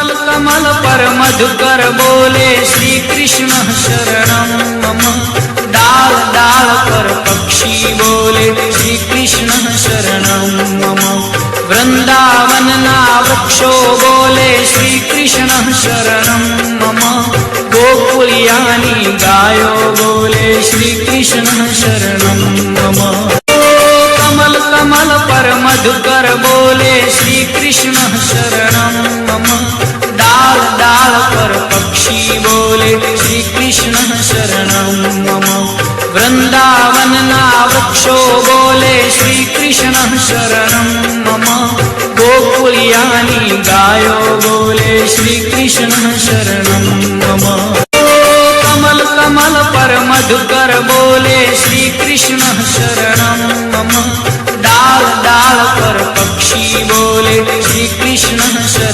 कमल कमल पर मधुकर बोले श्री कृष्ण शरणम मम। डाल डाल पर पक्षी बोले श्री कृष्ण शरणम मम। वृंदावन ना वृक्षो बोले श्री कृष्ण शरणम मम। गोकुलियानी गायो बोले श्री कृष्ण शरणम मम। कमल कमल पर मधुकर बोले श्री कृष्ण शरणम मम। डाल डाल पर पक्षी बोले श्री कृष्ण शरणम मम। वृंदावन ना वृक्षो बोले श्री कृष्ण शरणम मम। गोकुलियानी गायो बोले श्री कृष्ण शरणम मम। कमल कमल पर मधुकर बोले श्री कृष्ण शरणम